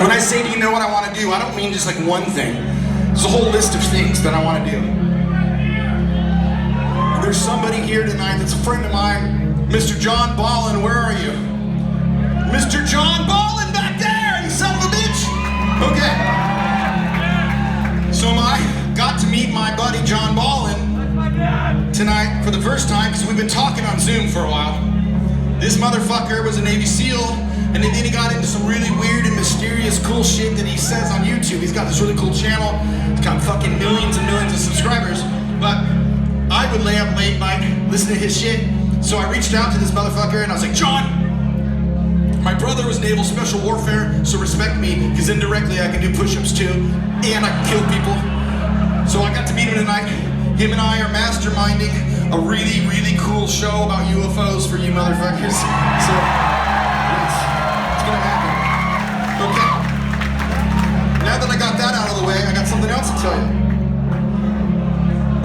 When I say, do you know what I want to do, I don't mean just like one thing. There's a whole list of things that I want to do. There's somebody here tonight that's a friend of mine, Mr. John Ballin. Where are you? Mr. John Ballin back there, you son of a bitch! Okay. So I got to meet my buddy John Ballin tonight for the first time because we've been talking on Zoom for a while. This motherfucker was a Navy SEAL, and then he got into some really weird and mysterious cool shit that he says on YouTube. He's got this really cool channel. He's got fucking millions and millions of subscribers. But I would lay up late night listening to his shit. So I reached out to this motherfucker and I was like, John, my brother was Naval Special Warfare, so respect me, because indirectly I can do push-ups too, and I can kill people. So I got to meet him tonight. Him and I are masterminding a really, really cool show about UFOs for you motherfuckers. So, yes, it's gonna happen. Okay. Now that I got that out of the way, I got something else to tell you.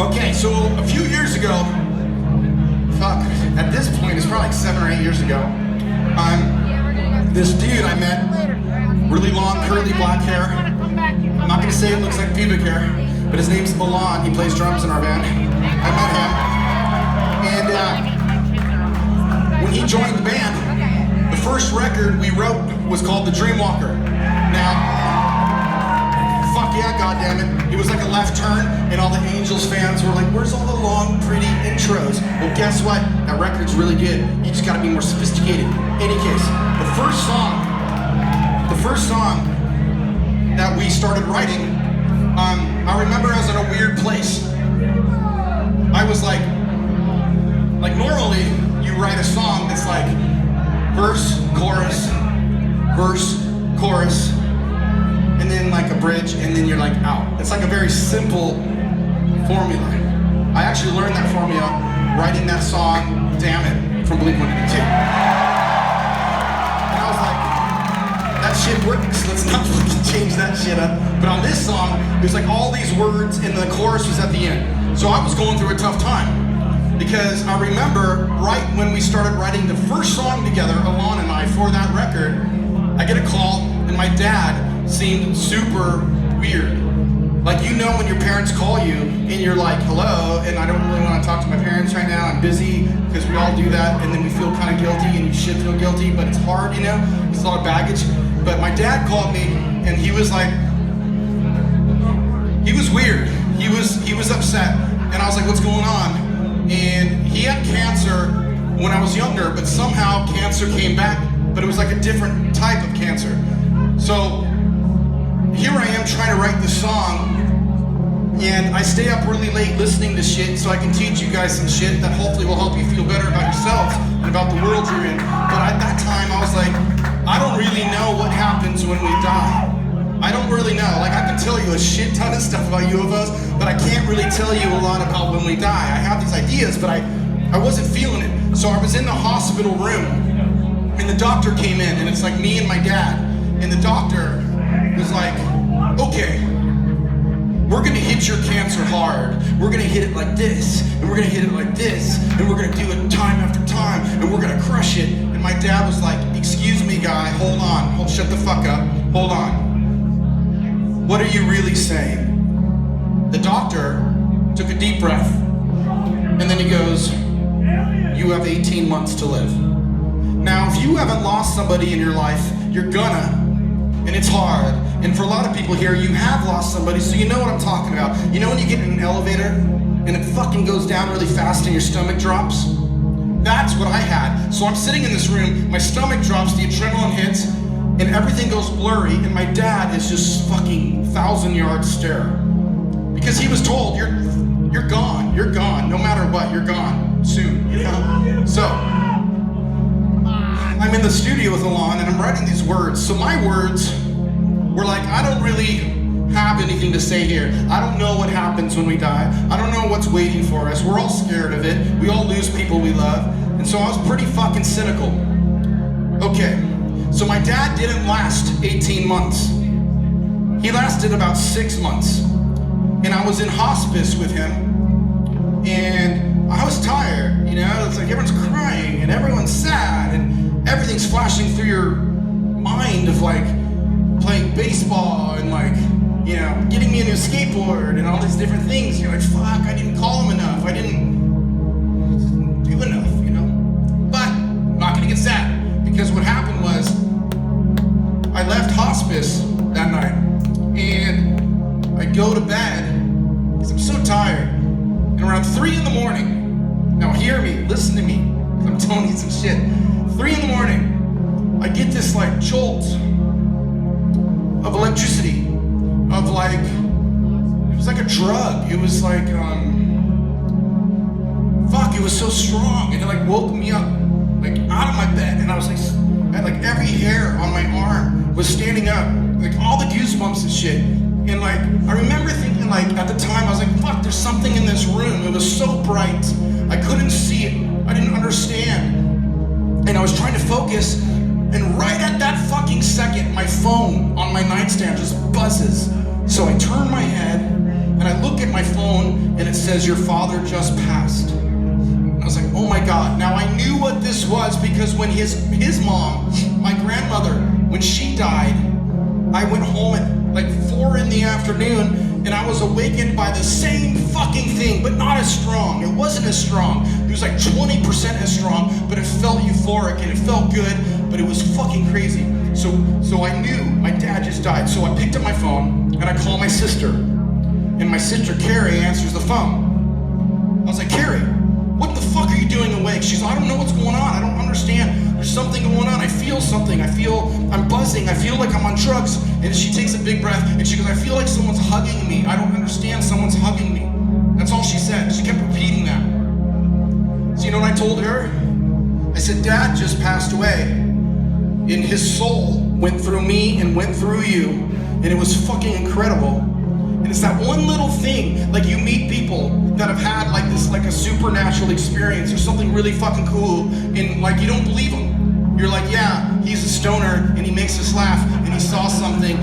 Okay, so a few years ago, at this point, it's probably like 7 or 8 years ago, this dude I met, really long, curly black hair. I'm not gonna say it looks like pubic hair, but his name's DeLonge. He plays drums in our band. I met him, and when he joined the band, the first record we wrote was called The Dreamwalker. Now, fuck yeah, goddammit, it was like a left turn, and all the Angels fans were like, where's all the long, pretty intros? Well, guess what? That record's really good. You just gotta be more sophisticated. Any case, the first song that we started writing, I remember I was in a weird place. I was like normally you write a song that's like verse, chorus, and then like a bridge, and then you're like out. It's like a very simple formula. I actually learned that formula writing that song, Damn It, from Blink-182. And I was like, that shit works, let's not fucking change that shit up. But on this song, it was like all these words and the chorus was at the end. So I was going through a tough time. Because I remember right when we started writing the first song together, Alon and I, for that record, I get a call and my dad seemed super weird. Like, you know when your parents call you and you're like, hello, and I don't really want to talk to my parents right now, I'm busy, because we all do that, and then we feel kind of guilty, and you should feel guilty, but it's hard, you know? It's a lot of baggage. But my dad called me, and he was like, he was weird. He was upset, and I was like, what's going on? And he had cancer when I was younger, but somehow cancer came back, but it was like a different type of cancer. So here I am trying to write this song, and I stay up really late listening to shit so I can teach you guys some shit that hopefully will help you feel better about yourselves and about the world you're in. But at that time I was like, I don't really know what happens when we die. I don't really know. Like, I can tell you a shit ton of stuff about UFOs, but I can't really tell you a lot about when we die. I have these ideas, but I wasn't feeling it. So I was in the hospital room, and the doctor came in, and it's like me and my dad, and the doctor was like, okay, we're gonna hit your cancer hard. We're gonna hit it like this, and we're gonna hit it like this, and we're gonna do it time after time, and we're gonna crush it. And my dad was like, excuse me, guy, hold on, shut the fuck up, hold on. What are you really saying? The doctor took a deep breath, and then he goes, you have 18 months to live. Now, if you haven't lost somebody in your life, you're gonna, and it's hard. And for a lot of people here, you have lost somebody, so you know what I'm talking about. You know when you get in an elevator, and it fucking goes down really fast and your stomach drops? That's what I had. So I'm sitting in this room, my stomach drops, the adrenaline hits, and everything goes blurry, and my dad is just fucking 1,000-yard stare. Because he was told, you're gone, no matter what, you're gone, soon, you know? So, I'm in the studio with Alon, and I'm writing these words. So my words were like, I don't really have anything to say here. I don't know what happens when we die. I don't know what's waiting for us. We're all scared of it. We all lose people we love. And so I was pretty fucking cynical. Okay. So my dad didn't last 18 months. He lasted about 6 months. And I was in hospice with him. And I was tired, you know? It's like everyone's crying and everyone's sad and everything's flashing through your mind of like, baseball and like, you know, getting me into a skateboard and all these different things. You're like, fuck, I didn't call him enough. I didn't do enough, you know? But I'm not gonna get sad, because what happened was I left hospice that night and I go to bed because I'm so tired. And around 3 in the morning, now hear me, listen to me, because I'm telling you some shit. 3 in the morning, I get this like jolt of electricity, of like, it was like a drug. It was like, fuck, it was so strong. And it like woke me up, like out of my bed. And I was like, I had like every hair on my arm was standing up, like all the goosebumps and shit. And like, I remember thinking like, at the time, I was like, fuck, there's something in this room. It was so bright. I couldn't see it. I didn't understand. And I was trying to focus. And right at that fucking second, my phone on my nightstand just buzzes. So I turn my head and I look at my phone and it says, your father just passed. And I was like, oh my God. Now I knew what this was, because when his mom, my grandmother, when she died, I went home at like 4 in the afternoon and I was awakened by the same fucking thing, but not as strong. It wasn't as strong. It was like 20% as strong, but it felt euphoric and it felt good, but it was fucking crazy. So I knew my dad just died. So I picked up my phone and I called my sister. And my sister, Carrie, answers the phone. I was like, Carrie, what the fuck are you doing awake? She's like, I don't know what's going on. I don't understand. There's something going on. I feel something. I'm buzzing. I feel like I'm on drugs. And she takes a big breath and she goes, I feel like someone's hugging me. I don't understand. Someone's hugging me. That's all she said. She kept repeating that. So you know what I told her? I said, Dad just passed away. And his soul went through me and went through you. And it was fucking incredible. And it's that one little thing, like you meet people that have had like this, like a supernatural experience or something really fucking cool, and like you don't believe them. You're like, yeah, he's a stoner and he makes us laugh and he saw something.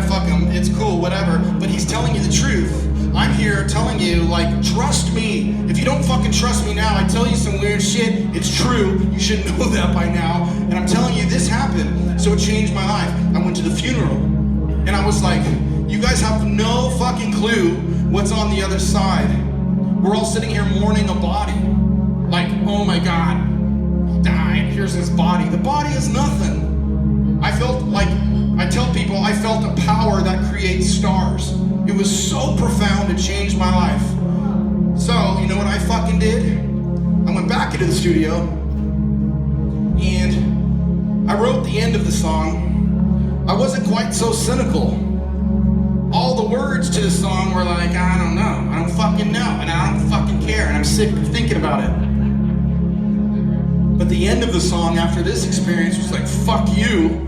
Fuck him, it's cool, whatever. But he's telling you the truth. I'm here telling you, like, trust me. If you don't fucking trust me now, I tell you some weird shit. It's true. You should know that by now. And I'm telling you, this happened. So it changed my life. I went to the funeral and I was like, you guys have no fucking clue what's on the other side. We're all sitting here mourning a body. Like, oh my God, he died, here's his body. The body is nothing. I felt like, I tell people, I felt a power that creates stars. It was so profound, it changed my life. So, you know what I fucking did? I went back into the studio and I wrote the end of the song. I wasn't quite so cynical. All the words to the song were like, I don't know, I don't fucking know, and I don't fucking care, and I'm sick of thinking about it. But the end of the song after this experience was like, fuck you,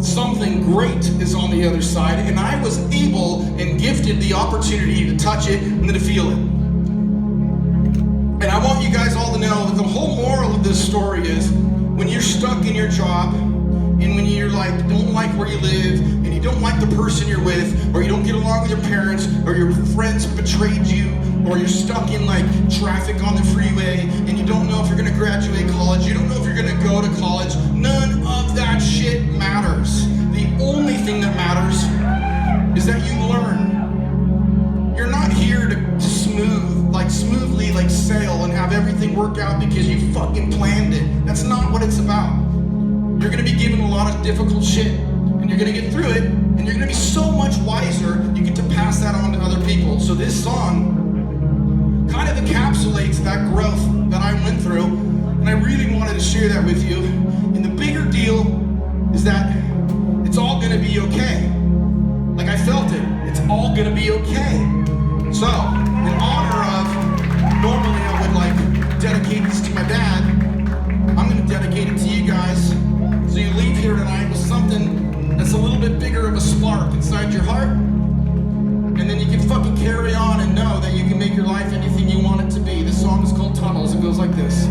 something great is on the other side, and I was able and gifted the opportunity to touch it and to feel it. And I want you guys all to know that the whole moral of this story is, when you're stuck in your job, and when you're like, don't like where you live, and you don't like the person you're with, or you don't get along with your parents, or your friends betrayed you, or you're stuck in like traffic on the freeway, and you don't know if you're gonna graduate college, you don't know if you're gonna go to college, none of that shit matters. The only thing that matters is that you learn. You're not here to smoothly like sail and have everything work out because you fucking planned it. That's not what it's about. You're gonna be given a lot of difficult shit, and you're gonna get through it, and you're gonna be so much wiser, you get to pass that on to other people. So this song kind of encapsulates that growth that I went through, and I really wanted to share that with you. And the bigger deal is that it's all gonna be okay. Like I felt it, it's all gonna be okay. So, in honor of, normally I would like dedicate this to my dad, I'm gonna dedicate it to you guys. So you leave here tonight with something that's a little bit bigger of a spark inside your heart, and then you can fucking carry on and know that you can make your life anything you want it to be. This song is called Tunnels. It goes like this.